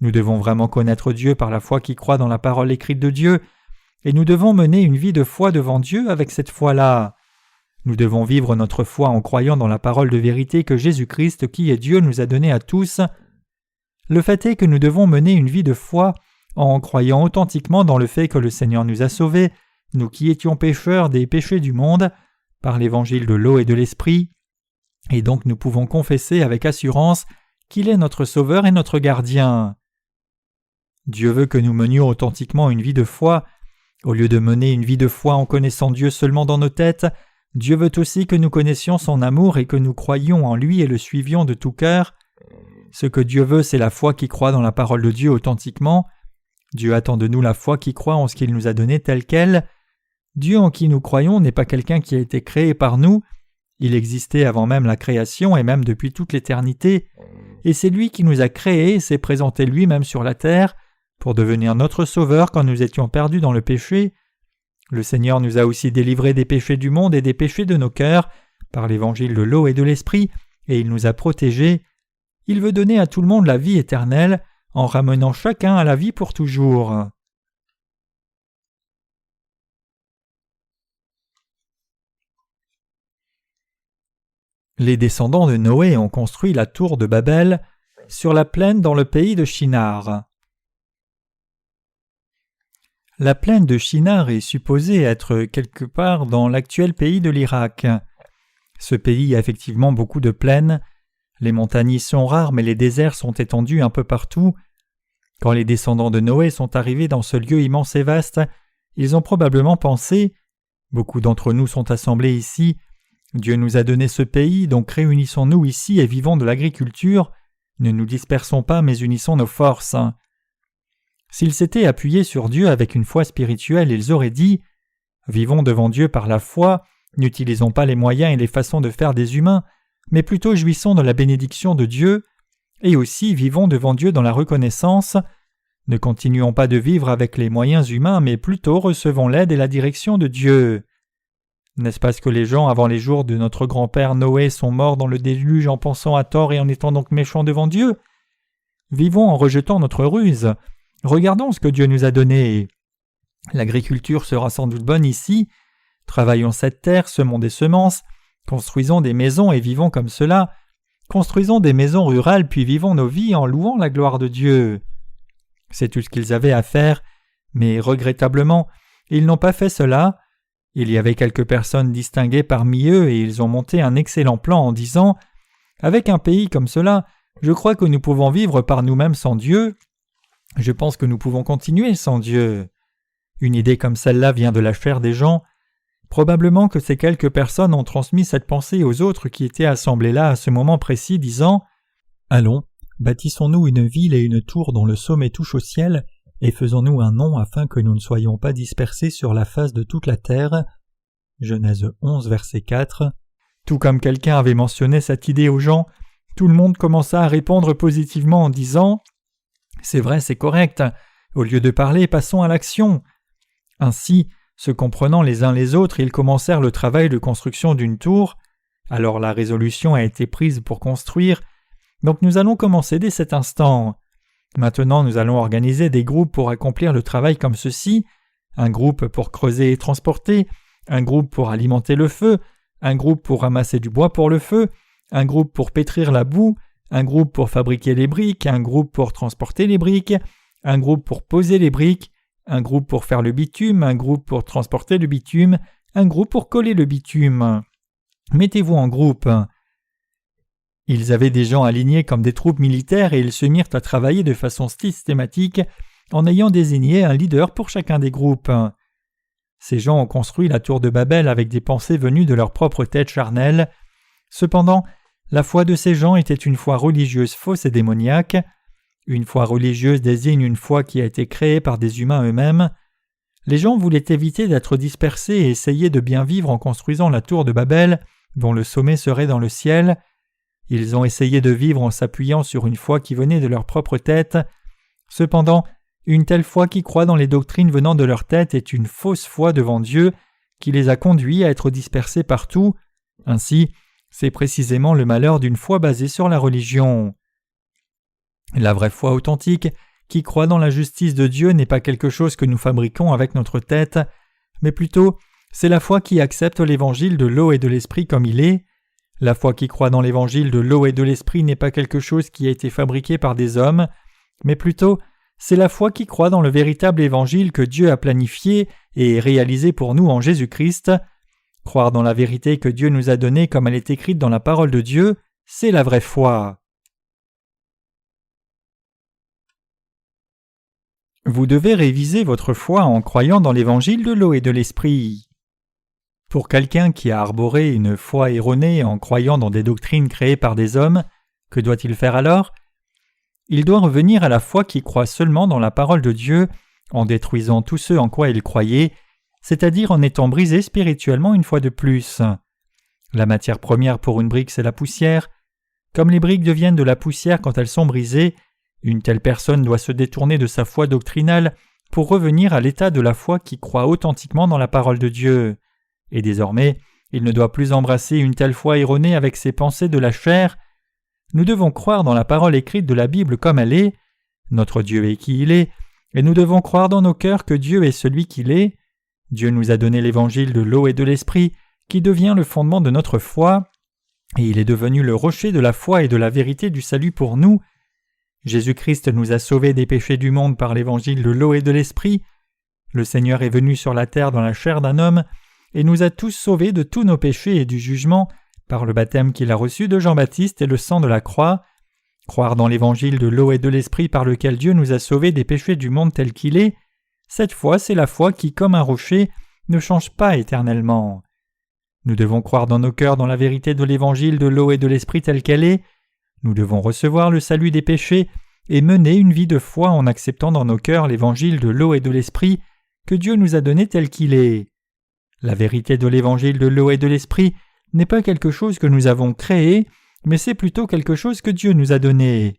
Nous devons vraiment connaître Dieu par la foi qui croit dans la parole écrite de Dieu, et nous devons mener une vie de foi devant Dieu avec cette foi-là. Nous devons vivre notre foi en croyant dans la parole de vérité que Jésus-Christ, qui est Dieu, nous a donnée à tous. Le fait est que nous devons mener une vie de foi en croyant authentiquement dans le fait que le Seigneur nous a sauvés, nous qui étions pécheurs des péchés du monde, par l'évangile de l'eau et de l'esprit, et donc nous pouvons confesser avec assurance qu'il est notre Sauveur et notre gardien. Dieu veut que nous menions authentiquement une vie de foi. Au lieu de mener une vie de foi en connaissant Dieu seulement dans nos têtes, Dieu veut aussi que nous connaissions son amour et que nous croyions en lui et le suivions de tout cœur. Ce que Dieu veut, c'est la foi qui croit dans la parole de Dieu authentiquement. Dieu attend de nous la foi qui croit en ce qu'il nous a donné tel quel. Dieu en qui nous croyons n'est pas quelqu'un qui a été créé par nous. Il existait avant même la création et même depuis toute l'éternité. Et c'est lui qui nous a créés et s'est présenté lui-même sur la terre pour devenir notre Sauveur quand nous étions perdus dans le péché. Le Seigneur nous a aussi délivrés des péchés du monde et des péchés de nos cœurs par l'évangile de l'eau et de l'esprit, et il nous a protégés. Il veut donner à tout le monde la vie éternelle en ramenant chacun à la vie pour toujours. Les descendants de Noé ont construit la tour de Babel sur la plaine dans le pays de Shinar. La plaine de Shinar est supposée être quelque part dans l'actuel pays de l'Irak. Ce pays a effectivement beaucoup de plaines. Les montagnes y sont rares, mais les déserts sont étendus un peu partout. Quand les descendants de Noé sont arrivés dans ce lieu immense et vaste, ils ont probablement pensé « Beaucoup d'entre nous sont assemblés ici. Dieu nous a donné ce pays, donc réunissons-nous ici et vivons de l'agriculture. Ne nous dispersons pas, mais unissons nos forces. » S'ils s'étaient appuyés sur Dieu avec une foi spirituelle, ils auraient dit « Vivons devant Dieu par la foi, n'utilisons pas les moyens et les façons de faire des humains, mais plutôt jouissons de la bénédiction de Dieu, et aussi vivons devant Dieu dans la reconnaissance. Ne continuons pas de vivre avec les moyens humains, mais plutôt recevons l'aide et la direction de Dieu. » N'est-ce pas ce que les gens avant les jours de notre grand-père Noé sont morts dans le déluge en pensant à tort et en étant donc méchants devant Dieu ? Vivons en rejetant notre ruse. Regardons ce que Dieu nous a donné. L'agriculture sera sans doute bonne ici. Travaillons cette terre, semons des semences, construisons des maisons et vivons comme cela. Construisons des maisons rurales puis vivons nos vies en louant la gloire de Dieu. C'est tout ce qu'ils avaient à faire, mais regrettablement, ils n'ont pas fait cela. Il y avait quelques personnes distinguées parmi eux et ils ont monté un excellent plan en disant « Avec un pays comme cela, je crois que nous pouvons vivre par nous-mêmes sans Dieu. Je pense que nous pouvons continuer sans Dieu. » Une idée comme celle-là vient de la chair des gens. Probablement que ces quelques personnes ont transmis cette pensée aux autres qui étaient assemblés là à ce moment précis, disant « Allons, bâtissons-nous une ville et une tour dont le sommet touche au ciel, et faisons-nous un nom afin que nous ne soyons pas dispersés sur la face de toute la terre. » Genèse 11, verset 4. Tout comme quelqu'un avait mentionné cette idée aux gens, tout le monde commença à répondre positivement en disant « C'est vrai, c'est correct. Au lieu de parler, passons à l'action. » Ainsi, se comprenant les uns les autres, ils commencèrent le travail de construction d'une tour. Alors la résolution a été prise pour construire. Donc nous allons commencer dès cet instant. Maintenant nous allons organiser des groupes pour accomplir le travail comme ceci. Un groupe pour creuser et transporter, un groupe pour alimenter le feu, un groupe pour ramasser du bois pour le feu, un groupe pour pétrir la boue, un groupe pour fabriquer les briques, un groupe pour transporter les briques, un groupe pour poser les briques, un groupe pour faire le bitume, un groupe pour transporter le bitume, un groupe pour coller le bitume. Mettez-vous en groupe. Ils avaient des gens alignés comme des troupes militaires et ils se mirent à travailler de façon systématique en ayant désigné un leader pour chacun des groupes. Ces gens ont construit la tour de Babel avec des pensées venues de leur propre tête charnelle. Cependant, la foi de ces gens était une foi religieuse fausse et démoniaque. Une foi religieuse désigne une foi qui a été créée par des humains eux-mêmes. Les gens voulaient éviter d'être dispersés et essayer de bien vivre en construisant la tour de Babel, dont le sommet serait dans le ciel. Ils ont essayé de vivre en s'appuyant sur une foi qui venait de leur propre tête. Cependant, une telle foi qui croit dans les doctrines venant de leur tête est une fausse foi devant Dieu qui les a conduits à être dispersés partout. Ainsi, c'est précisément le malheur d'une foi basée sur la religion. La vraie foi authentique, qui croit dans la justice de Dieu, n'est pas quelque chose que nous fabriquons avec notre tête, mais plutôt c'est la foi qui accepte l'évangile de l'eau et de l'esprit comme il est. La foi qui croit dans l'évangile de l'eau et de l'esprit n'est pas quelque chose qui a été fabriqué par des hommes, mais plutôt c'est la foi qui croit dans le véritable évangile que Dieu a planifié et réalisé pour nous en Jésus-Christ. Croire dans la vérité que Dieu nous a donnée comme elle est écrite dans la parole de Dieu, c'est la vraie foi. Vous devez réviser votre foi en croyant dans l'évangile de l'eau et de l'esprit. Pour quelqu'un qui a arboré une foi erronée en croyant dans des doctrines créées par des hommes, que doit-il faire alors ? Il doit revenir à la foi qui croit seulement dans la parole de Dieu, en détruisant tous ceux en quoi il croyait, c'est-à-dire en étant brisé spirituellement une fois de plus. La matière première pour une brique, c'est la poussière. Comme les briques deviennent de la poussière quand elles sont brisées, une telle personne doit se détourner de sa foi doctrinale pour revenir à l'état de la foi qui croit authentiquement dans la parole de Dieu. Et désormais, il ne doit plus embrasser une telle foi erronée avec ses pensées de la chair. Nous devons croire dans la parole écrite de la Bible comme elle est. Notre Dieu est qui il est, et nous devons croire dans nos cœurs que Dieu est celui qu'il est. Dieu nous a donné l'évangile de l'eau et de l'esprit, qui devient le fondement de notre foi, et il est devenu le rocher de la foi et de la vérité du salut pour nous. Jésus-Christ nous a sauvés des péchés du monde par l'évangile de l'eau et de l'esprit. Le Seigneur est venu sur la terre dans la chair d'un homme et nous a tous sauvés de tous nos péchés et du jugement par le baptême qu'il a reçu de Jean-Baptiste et le sang de la croix. Croire dans l'évangile de l'eau et de l'esprit par lequel Dieu nous a sauvés des péchés du monde tel qu'il est, cette foi, c'est la foi qui, comme un rocher, ne change pas éternellement. Nous devons croire dans nos cœurs dans la vérité de l'évangile de l'eau et de l'esprit telle qu'elle est. Nous devons recevoir le salut des péchés et mener une vie de foi en acceptant dans nos cœurs l'évangile de l'eau et de l'esprit que Dieu nous a donné tel qu'il est. La vérité de l'évangile de l'eau et de l'esprit n'est pas quelque chose que nous avons créé, mais c'est plutôt quelque chose que Dieu nous a donné.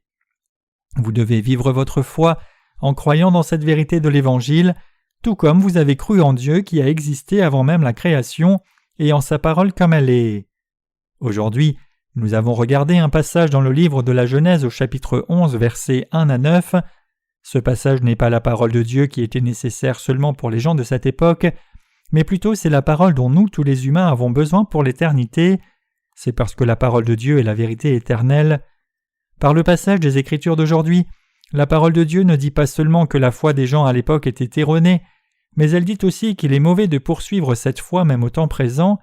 Vous devez vivre votre foi en croyant dans cette vérité de l'évangile, tout comme vous avez cru en Dieu qui a existé avant même la création et en sa parole comme elle est. Aujourd'hui, nous avons regardé un passage dans le livre de la Genèse au chapitre 11, versets 1 à 9. Ce passage n'est pas la parole de Dieu qui était nécessaire seulement pour les gens de cette époque, mais plutôt c'est la parole dont nous, tous les humains, avons besoin pour l'éternité. C'est parce que la parole de Dieu est la vérité éternelle. Par le passage des Écritures d'aujourd'hui, la parole de Dieu ne dit pas seulement que la foi des gens à l'époque était erronée, mais elle dit aussi qu'il est mauvais de poursuivre cette foi même au temps présent.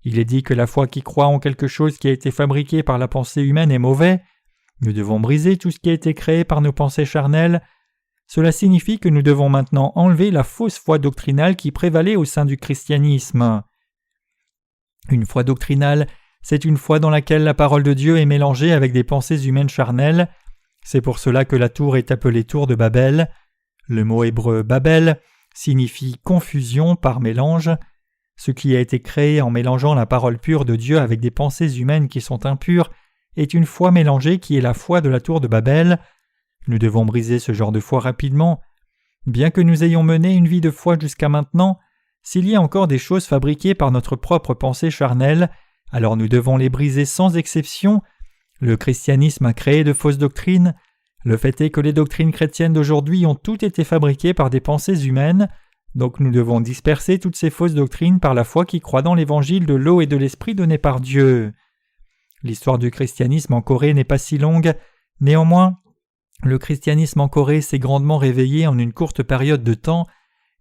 Il est dit que la foi qui croit en quelque chose qui a été fabriqué par la pensée humaine est mauvais. Nous devons briser tout ce qui a été créé par nos pensées charnelles. Cela signifie que nous devons maintenant enlever la fausse foi doctrinale qui prévalait au sein du christianisme. Une foi doctrinale, c'est une foi dans laquelle la parole de Dieu est mélangée avec des pensées humaines charnelles. C'est pour cela que la tour est appelée tour de Babel. Le mot hébreu Babel signifie confusion par mélange. Ce qui a été créé en mélangeant la parole pure de Dieu avec des pensées humaines qui sont impures est une foi mélangée qui est la foi de la tour de Babel. Nous devons briser ce genre de foi rapidement. Bien que nous ayons mené une vie de foi jusqu'à maintenant, s'il y a encore des choses fabriquées par notre propre pensée charnelle, alors nous devons les briser sans exception. Le christianisme a créé de fausses doctrines. Le fait est que les doctrines chrétiennes d'aujourd'hui ont toutes été fabriquées par des pensées humaines, donc nous devons disperser toutes ces fausses doctrines par la foi qui croit dans l'évangile de l'eau et de l'esprit donné par Dieu. L'histoire du christianisme en Corée n'est pas si longue, néanmoins, le christianisme en Corée s'est grandement réveillé en une courte période de temps,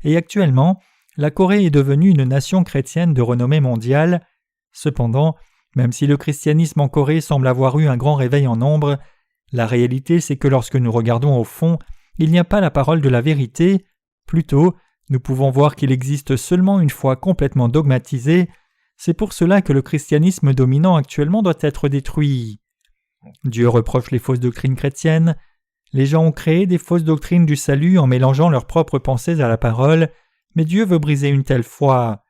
et actuellement, la Corée est devenue une nation chrétienne de renommée mondiale. Cependant, même si le christianisme en Corée semble avoir eu un grand réveil en nombre, la réalité c'est que lorsque nous regardons au fond, il n'y a pas la parole de la vérité. Plutôt, nous pouvons voir qu'il existe seulement une foi complètement dogmatisée. C'est pour cela que le christianisme dominant actuellement doit être détruit. Dieu reproche les fausses doctrines chrétiennes. Les gens ont créé des fausses doctrines du salut en mélangeant leurs propres pensées à la parole, mais Dieu veut briser une telle foi.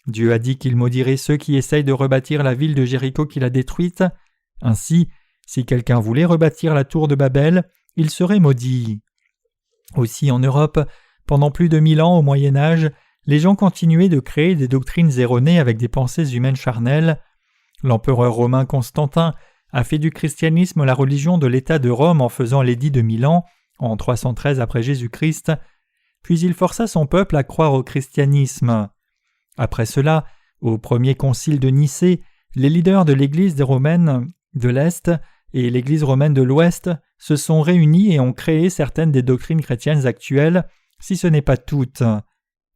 Dieu a dit qu'il maudirait ceux qui essayent de rebâtir la ville de Jéricho qu'il a détruite. Ainsi, si quelqu'un voulait rebâtir la tour de Babel, il serait maudit. Aussi en Europe, pendant plus de 1000 ans au Moyen Âge, les gens continuaient de créer des doctrines erronées avec des pensées humaines charnelles. L'empereur romain Constantin a fait du christianisme la religion de l'État de Rome en faisant l'édit de Milan, en 313 après Jésus-Christ, puis il força son peuple à croire au christianisme. Après cela, au premier concile de Nicée, les leaders de l'Église romaine de l'Est et l'Église romaine de l'Ouest se sont réunis et ont créé certaines des doctrines chrétiennes actuelles, si ce n'est pas toutes.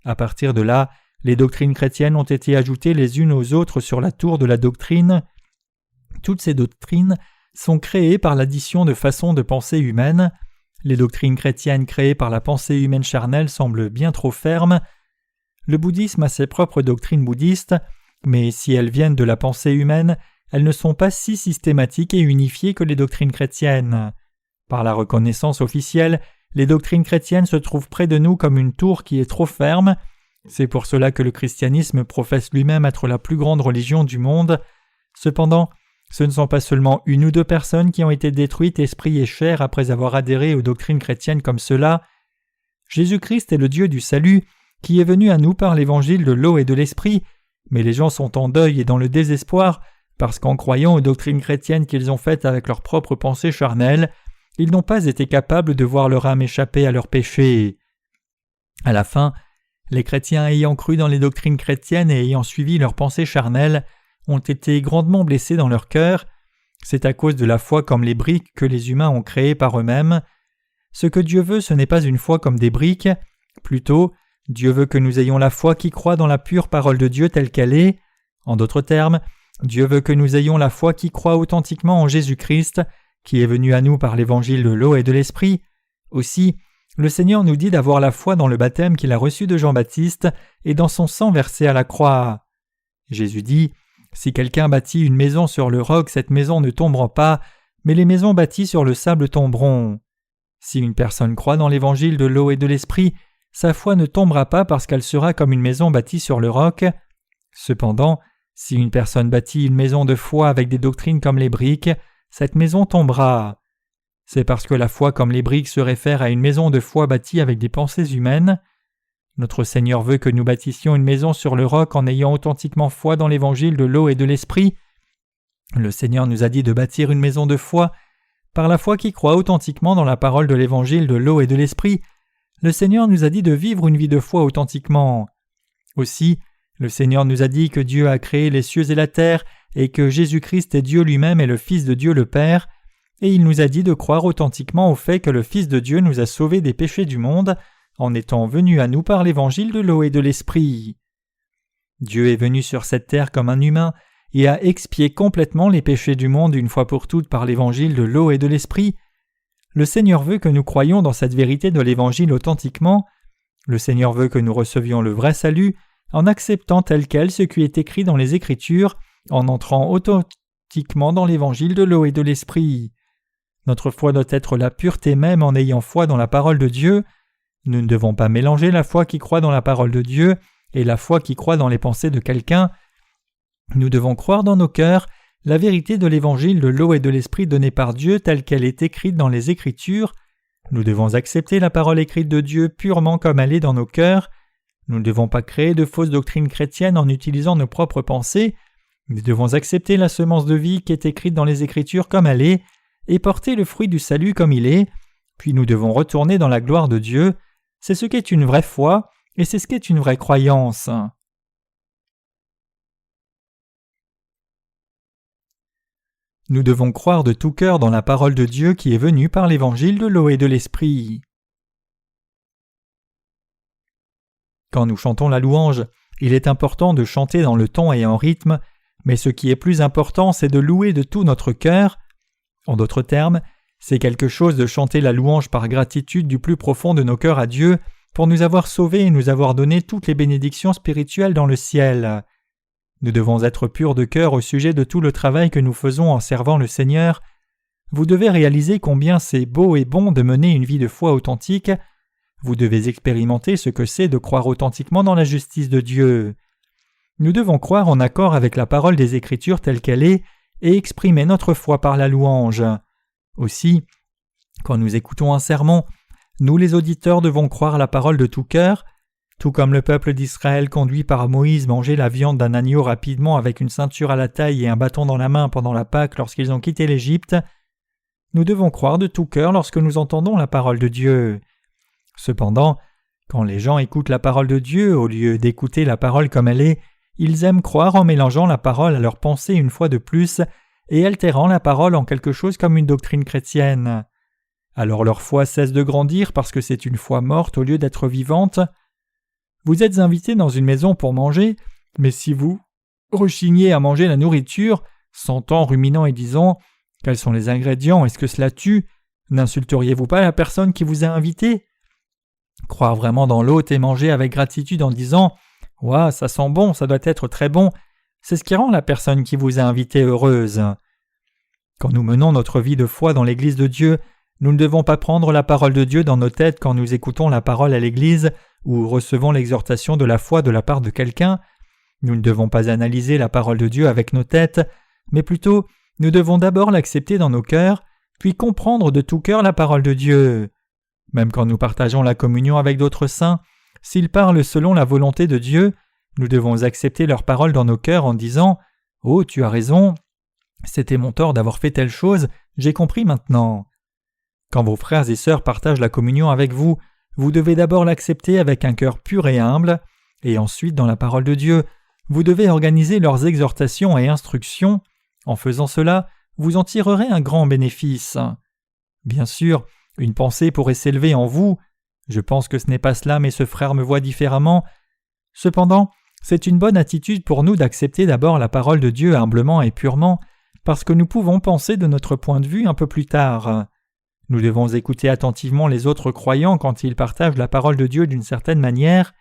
À partir de là, les doctrines chrétiennes ont été ajoutées les unes aux autres sur la tour de la doctrine. Toutes ces doctrines sont créées par l'addition de façons de penser humaines. Les doctrines chrétiennes créées par la pensée humaine charnelle semblent bien trop fermes. Le bouddhisme a ses propres doctrines bouddhistes, mais si elles viennent de la pensée humaine, elles ne sont pas si systématiques et unifiées que les doctrines chrétiennes. Par la reconnaissance officielle, les doctrines chrétiennes se trouvent près de nous comme une tour qui est trop ferme. C'est pour cela que le christianisme professe lui-même être la plus grande religion du monde. Cependant, ce ne sont pas seulement une ou deux personnes qui ont été détruites esprit et chair après avoir adhéré aux doctrines chrétiennes comme cela. Jésus-Christ est le Dieu du salut, qui est venu à nous par l'évangile de l'eau et de l'esprit, mais les gens sont en deuil et dans le désespoir, parce qu'en croyant aux doctrines chrétiennes qu'ils ont faites avec leurs propres pensées charnelles, ils n'ont pas été capables de voir leur âme échapper à leurs péchés. À la fin, les chrétiens ayant cru dans les doctrines chrétiennes et ayant suivi leurs pensées charnelles ont été grandement blessés dans leur cœur. C'est à cause de la foi comme les briques que les humains ont créées par eux-mêmes. Ce que Dieu veut, ce n'est pas une foi comme des briques. Plutôt, Dieu veut que nous ayons la foi qui croit dans la pure parole de Dieu telle qu'elle est. En d'autres termes, Dieu veut que nous ayons la foi qui croit authentiquement en Jésus-Christ, qui est venu à nous par l'évangile de l'eau et de l'esprit. Aussi, le Seigneur nous dit d'avoir la foi dans le baptême qu'il a reçu de Jean-Baptiste et dans son sang versé à la croix. Jésus dit « Si quelqu'un bâtit une maison sur le roc, cette maison ne tombera pas, mais les maisons bâties sur le sable tomberont. » Si une personne croit dans l'évangile de l'eau et de l'esprit, sa foi ne tombera pas parce qu'elle sera comme une maison bâtie sur le roc. Cependant, si une personne bâtit une maison de foi avec des doctrines comme les briques, cette maison tombera. C'est parce que la foi comme les briques se réfère à une maison de foi bâtie avec des pensées humaines. Notre Seigneur veut que nous bâtissions une maison sur le roc en ayant authentiquement foi dans l'évangile de l'eau et de l'esprit. Le Seigneur nous a dit de bâtir une maison de foi par la foi qui croit authentiquement dans la parole de l'évangile de l'eau et de l'esprit, le Seigneur nous a dit de vivre une vie de foi authentiquement. Aussi, le Seigneur nous a dit que Dieu a créé les cieux et la terre et que Jésus-Christ est Dieu lui-même et le Fils de Dieu le Père, et il nous a dit de croire authentiquement au fait que le Fils de Dieu nous a sauvés des péchés du monde en étant venu à nous par l'évangile de l'eau et de l'esprit. Dieu est venu sur cette terre comme un humain et a expié complètement les péchés du monde une fois pour toutes par l'évangile de l'eau et de l'esprit. Le Seigneur veut que nous croyions dans cette vérité de l'évangile authentiquement. Le Seigneur veut que nous recevions le vrai salut en acceptant tel quel ce qui est écrit dans les Écritures, en entrant authentiquement dans l'évangile de l'eau et de l'esprit. Notre foi doit être la pureté même en ayant foi dans la parole de Dieu. Nous ne devons pas mélanger la foi qui croit dans la parole de Dieu et la foi qui croit dans les pensées de quelqu'un. Nous devons croire dans nos cœurs la vérité de l'évangile de l'eau et de l'esprit donnée par Dieu telle qu'elle est écrite dans les Écritures. Nous devons accepter la parole écrite de Dieu purement comme elle est dans nos cœurs. Nous ne devons pas créer de fausses doctrines chrétiennes en utilisant nos propres pensées. Nous devons accepter la semence de vie qui est écrite dans les Écritures comme elle est et porter le fruit du salut comme il est. Puis nous devons retourner dans la gloire de Dieu. C'est ce qu'est une vraie foi et c'est ce qu'est une vraie croyance. Nous devons croire de tout cœur dans la parole de Dieu qui est venue par l'évangile de l'eau et de l'esprit. Quand nous chantons la louange, il est important de chanter dans le ton et en rythme, mais ce qui est plus important, c'est de louer de tout notre cœur. En d'autres termes, c'est quelque chose de chanter la louange par gratitude du plus profond de nos cœurs à Dieu pour nous avoir sauvés et nous avoir donné toutes les bénédictions spirituelles dans le ciel. Nous devons être purs de cœur au sujet de tout le travail que nous faisons en servant le Seigneur. Vous devez réaliser combien c'est beau et bon de mener une vie de foi authentique. Vous devez expérimenter ce que c'est de croire authentiquement dans la justice de Dieu. Nous devons croire en accord avec la parole des Écritures telle qu'elle est et exprimer notre foi par la louange. Aussi, quand nous écoutons un sermon, nous les auditeurs devons croire la parole de tout cœur. Tout comme le peuple d'Israël conduit par Moïse mangeait la viande d'un agneau rapidement avec une ceinture à la taille et un bâton dans la main pendant la Pâque lorsqu'ils ont quitté l'Égypte, nous devons croire de tout cœur lorsque nous entendons la parole de Dieu. Cependant, quand les gens écoutent la parole de Dieu au lieu d'écouter la parole comme elle est, ils aiment croire en mélangeant la parole à leur pensée une fois de plus et altérant la parole en quelque chose comme une doctrine chrétienne. Alors leur foi cesse de grandir parce que c'est une foi morte au lieu d'être vivante. Vous êtes invité dans une maison pour manger, mais si vous rechignez à manger la nourriture, sentant, ruminant et disant « Quels sont les ingrédients? Est-ce que cela tue ?» n'insulteriez-vous pas la personne qui vous a invité? Croire vraiment dans l'hôte et manger avec gratitude en disant « Ouah, ça sent bon, ça doit être très bon », c'est ce qui rend la personne qui vous a invité heureuse. Quand nous menons notre vie de foi dans l'Église de Dieu, nous ne devons pas prendre la parole de Dieu dans nos têtes quand nous écoutons la parole à l'Église ou recevons l'exhortation de la foi de la part de quelqu'un. Nous ne devons pas analyser la parole de Dieu avec nos têtes, mais plutôt nous devons d'abord l'accepter dans nos cœurs, puis comprendre de tout cœur la parole de Dieu. Même quand nous partageons la communion avec d'autres saints, s'ils parlent selon la volonté de Dieu, nous devons accepter leurs paroles dans nos cœurs en disant « Oh, tu as raison, c'était mon tort d'avoir fait telle chose, j'ai compris maintenant. » Quand vos frères et sœurs partagent la communion avec vous, vous devez d'abord l'accepter avec un cœur pur et humble, et ensuite, dans la parole de Dieu, vous devez organiser leurs exhortations et instructions. En faisant cela, vous en tirerez un grand bénéfice. Bien sûr, une pensée pourrait s'élever en vous. Je pense que ce n'est pas cela, mais ce frère me voit différemment. Cependant, c'est une bonne attitude pour nous d'accepter d'abord la parole de Dieu humblement et purement, parce que nous pouvons penser de notre point de vue un peu plus tard. Nous devons écouter attentivement les autres croyants quand ils partagent la parole de Dieu d'une certaine manière.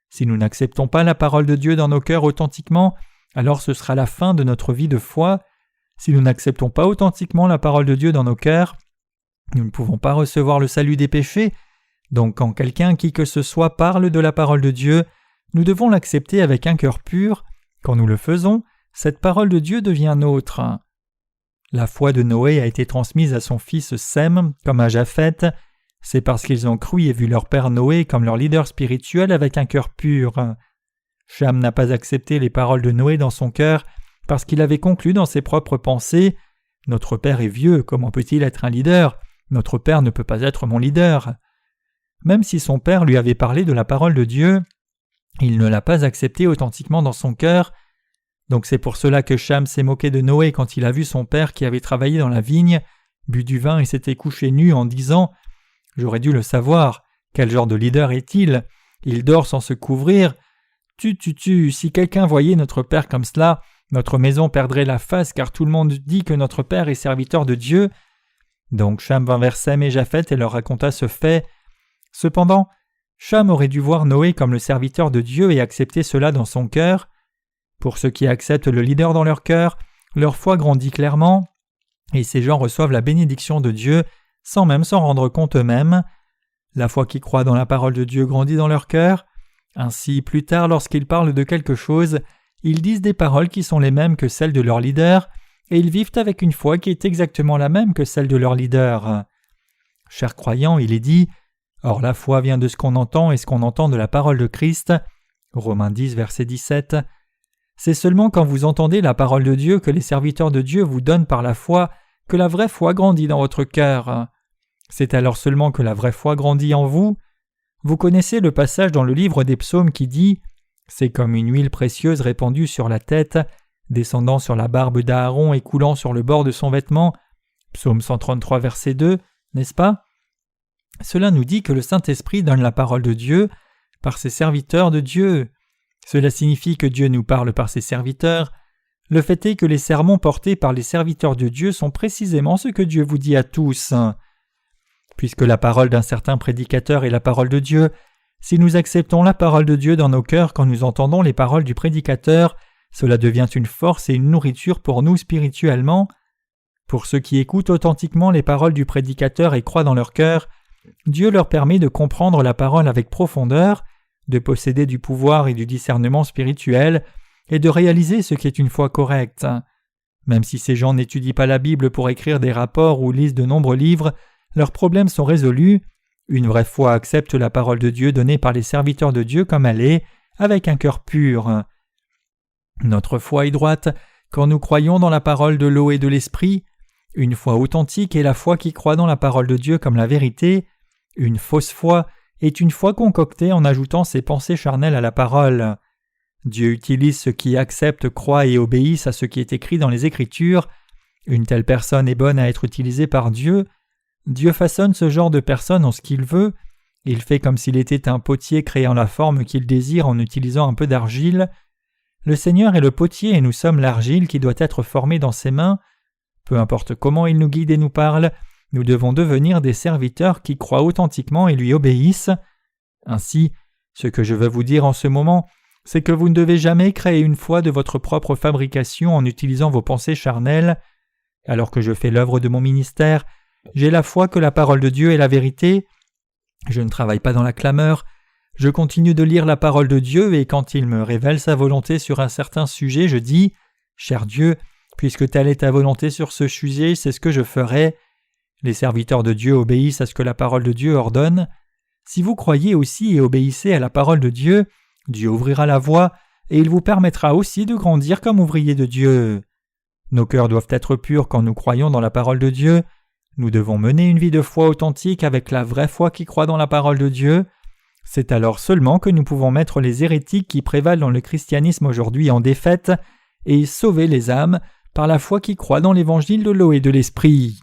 Si nous n'acceptons pas la parole de Dieu dans nos cœurs authentiquement, alors ce sera la fin de notre vie de foi. Si nous n'acceptons pas authentiquement la parole de Dieu dans nos cœurs, nous ne pouvons pas recevoir le salut des péchés. Donc quand quelqu'un qui que ce soit parle de la parole de Dieu, nous devons l'accepter avec un cœur pur. Quand nous le faisons, cette parole de Dieu devient nôtre. La foi de Noé a été transmise à son fils Sem comme à Japheth. C'est parce qu'ils ont cru et vu leur père Noé comme leur leader spirituel avec un cœur pur. Cham n'a pas accepté les paroles de Noé dans son cœur parce qu'il avait conclu dans ses propres pensées Notre père est vieux, comment peut-il être un leader ? Notre père ne peut pas être mon leader. » Même si son père lui avait parlé de la parole de Dieu, il ne l'a pas acceptée authentiquement dans son cœur. Donc c'est pour cela que Cham s'est moqué de Noé quand il a vu son père qui avait travaillé dans la vigne, bu du vin et s'était couché nu en disant « J'aurais dû le savoir, quel genre de leader est-il ? Il dort sans se couvrir. Si quelqu'un voyait notre père comme cela, notre maison perdrait la face car tout le monde dit que notre père est serviteur de Dieu. » Donc Cham vint vers Sem et Japheth et leur raconta ce fait. Cependant, Cham aurait dû voir Noé comme le serviteur de Dieu et accepter cela dans son cœur. Pour ceux qui acceptent le leader dans leur cœur, leur foi grandit clairement, et ces gens reçoivent la bénédiction de Dieu sans même s'en rendre compte eux-mêmes. La foi qui croit dans la parole de Dieu grandit dans leur cœur. Ainsi, plus tard, lorsqu'ils parlent de quelque chose, ils disent des paroles qui sont les mêmes que celles de leur leader, et ils vivent avec une foi qui est exactement la même que celle de leur leader. Chers croyants, il est dit « Or la foi vient de ce qu'on entend et ce qu'on entend de la parole de Christ. » Romains 10, verset 17. C'est seulement quand vous entendez la parole de Dieu que les serviteurs de Dieu vous donnent par la foi que la vraie foi grandit dans votre cœur. C'est alors seulement que la vraie foi grandit en vous. Vous connaissez le passage dans le livre des psaumes qui dit « C'est comme une huile précieuse répandue sur la tête, descendant sur la barbe d'Aaron et coulant sur le bord de son vêtement. » Psaume 133, verset 2, n'est-ce pas ? Cela nous dit que le Saint-Esprit donne la parole de Dieu par ses serviteurs de Dieu. Cela signifie que Dieu nous parle par ses serviteurs. Le fait est que les sermons portés par les serviteurs de Dieu sont précisément ce que Dieu vous dit à tous. Puisque la parole d'un certain prédicateur est la parole de Dieu, si nous acceptons la parole de Dieu dans nos cœurs quand nous entendons les paroles du prédicateur, cela devient une force et une nourriture pour nous spirituellement. Pour ceux qui écoutent authentiquement les paroles du prédicateur et croient dans leur cœur, Dieu leur permet de comprendre la parole avec profondeur, de posséder du pouvoir et du discernement spirituel, et de réaliser ce qui est une foi correcte. Même si ces gens n'étudient pas la Bible pour écrire des rapports ou lisent de nombreux livres, leurs problèmes sont résolus. Une vraie foi accepte la parole de Dieu donnée par les serviteurs de Dieu comme elle est, avec un cœur pur. Notre foi est droite quand nous croyons dans la parole de l'eau et de l'esprit. Une foi authentique est la foi qui croit dans la parole de Dieu comme la vérité. Une fausse foi est une foi concoctée en ajoutant ses pensées charnelles à la parole. Dieu utilise ceux qui acceptent, croient et obéissent à ce qui est écrit dans les Écritures. Une telle personne est bonne à être utilisée par Dieu. Dieu façonne ce genre de personne en ce qu'il veut. Il fait comme s'il était un potier créant la forme qu'il désire en utilisant un peu d'argile. Le Seigneur est le potier et nous sommes l'argile qui doit être formée dans ses mains. Peu importe comment il nous guide et nous parle, nous devons devenir des serviteurs qui croient authentiquement et lui obéissent. Ainsi, ce que je veux vous dire en ce moment, c'est que vous ne devez jamais créer une foi de votre propre fabrication en utilisant vos pensées charnelles. Alors que je fais l'œuvre de mon ministère, j'ai la foi que la parole de Dieu est la vérité. Je ne travaille pas dans la clameur. Je continue de lire la parole de Dieu et quand il me révèle sa volonté sur un certain sujet, je dis « Cher Dieu, puisque telle est ta volonté sur ce sujet, c'est ce que je ferai. » Les serviteurs de Dieu obéissent à ce que la parole de Dieu ordonne. Si vous croyez aussi et obéissez à la parole de Dieu, Dieu ouvrira la voie et il vous permettra aussi de grandir comme ouvrier de Dieu. Nos cœurs doivent être purs quand nous croyons dans la parole de Dieu. Nous devons mener une vie de foi authentique avec la vraie foi qui croit dans la parole de Dieu. C'est alors seulement que nous pouvons mettre les hérétiques qui prévalent dans le christianisme aujourd'hui en défaite et sauver les âmes par la foi qui croit dans l'évangile de l'eau et de l'esprit.